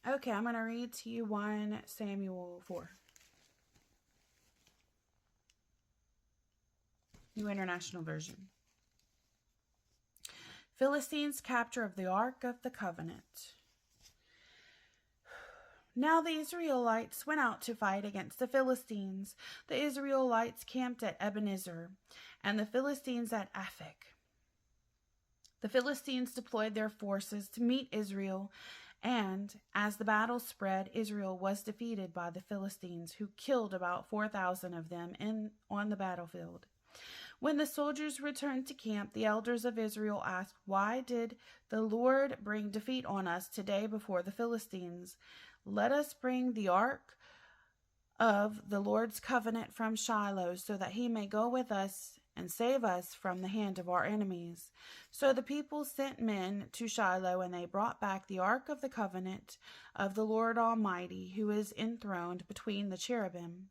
Okay, I'm going to read to you 1 Samuel 4. New International Version. Philistines' capture of the Ark of the Covenant. Now the Israelites went out to fight against the Philistines. The Israelites camped at Ebenezer, and the Philistines at Aphek. The Philistines deployed their forces to meet Israel, and as the battle spread, Israel was defeated by the Philistines, who killed about 4,000 of them on the battlefield. When the soldiers returned to camp, the elders of Israel asked, "Why did the Lord bring defeat on us today before the Philistines? Let us bring the ark of the Lord's covenant from Shiloh, so that he may go with us and save us from the hand of our enemies." So the people sent men to Shiloh, and they brought back the ark of the covenant of the Lord Almighty, who is enthroned between the cherubim.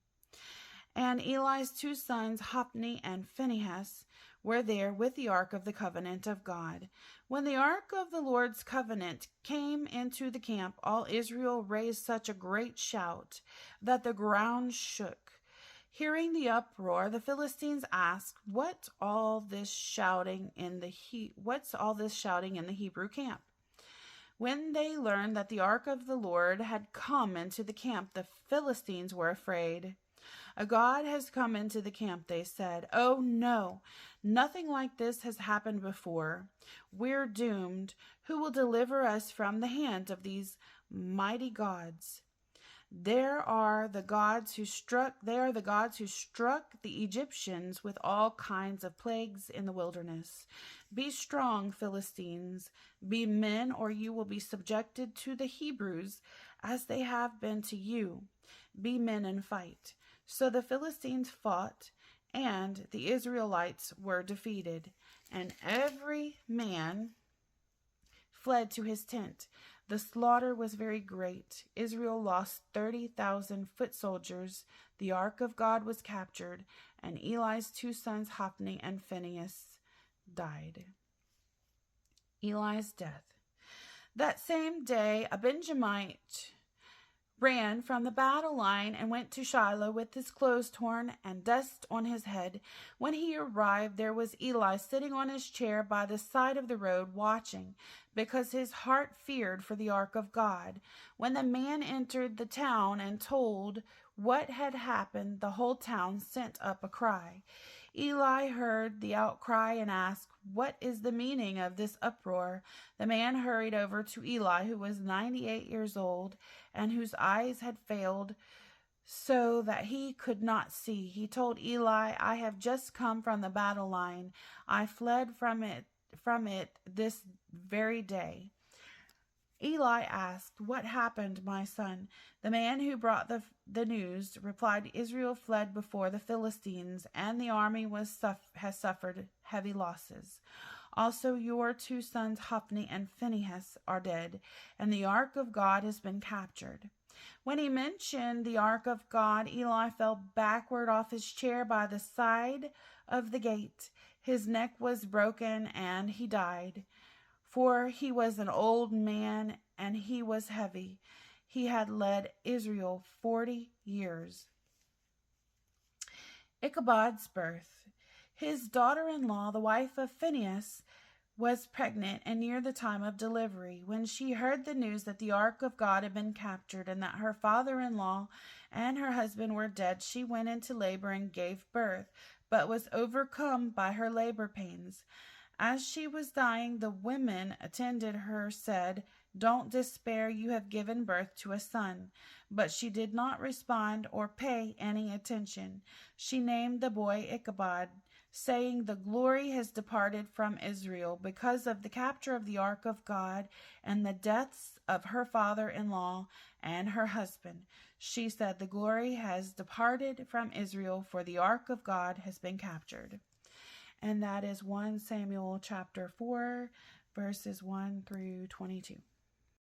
And Eli's 2 sons, Hophni and Phinehas, were there with the ark of the covenant of God. When the ark of the Lord's covenant came into the camp, all Israel raised such a great shout that the ground shook. Hearing the uproar, the Philistines asked, What's all this shouting in the Hebrew camp? When they learned that the ark of the Lord had come into the camp, the Philistines were afraid. "A god has come into the camp," they said. "Oh no, nothing like this has happened before. We're doomed. Who will deliver us from the hand of these mighty gods? They are the gods who struck the Egyptians with all kinds of plagues in the wilderness. Be strong, Philistines. Be men, or you will be subjected to the Hebrews as they have been to you. Be men and fight." So the Philistines fought, and the Israelites were defeated, and every man fled to his tent. The slaughter was very great. Israel lost 30,000 foot soldiers. The ark of God was captured, and Eli's 2 sons, Hophni and Phinehas, died. Eli's death. That same day, a Benjamite ran from the battle line and went to Shiloh with his clothes torn and dust on his head. When he arrived, there was Eli sitting on his chair by the side of the road, watching, because his heart feared for the ark of God. When the man entered the town and told what had happened, the whole town sent up a cry. Eli heard the outcry and asked, "What is the meaning of this uproar?" The man hurried over to Eli, who was 98 years old and whose eyes had failed so that he could not see. He told Eli, "I have just come from the battle line. I fled from it this very day." Eli asked, "What happened, my son?" The man who brought the news replied, "Israel fled before the Philistines, and the army has suffered heavy losses. Also your 2 sons, Hophni and Phinehas, are dead, and the ark of God has been captured." When he mentioned the ark of God, Eli fell backward off his chair by the side of the gate. His neck was broken, and he died. For he was an old man, and he was heavy. He had led Israel 40 years. Ichabod's birth. His daughter-in-law, the wife of Phinehas, was pregnant and near the time of delivery. When she heard the news that the ark of God had been captured and that her father-in-law and her husband were dead, she went into labor and gave birth, but was overcome by her labor pains. As she was dying, the women attended her said, "Don't despair, you have given birth to a son." But she did not respond or pay any attention. She named the boy Ichabod, saying, "The glory has departed from Israel because of the capture of the ark of God and the deaths of her father-in-law and her husband." She said, "The glory has departed from Israel, for the ark of God has been captured." And that is 1 Samuel chapter 4, verses 1 through 22.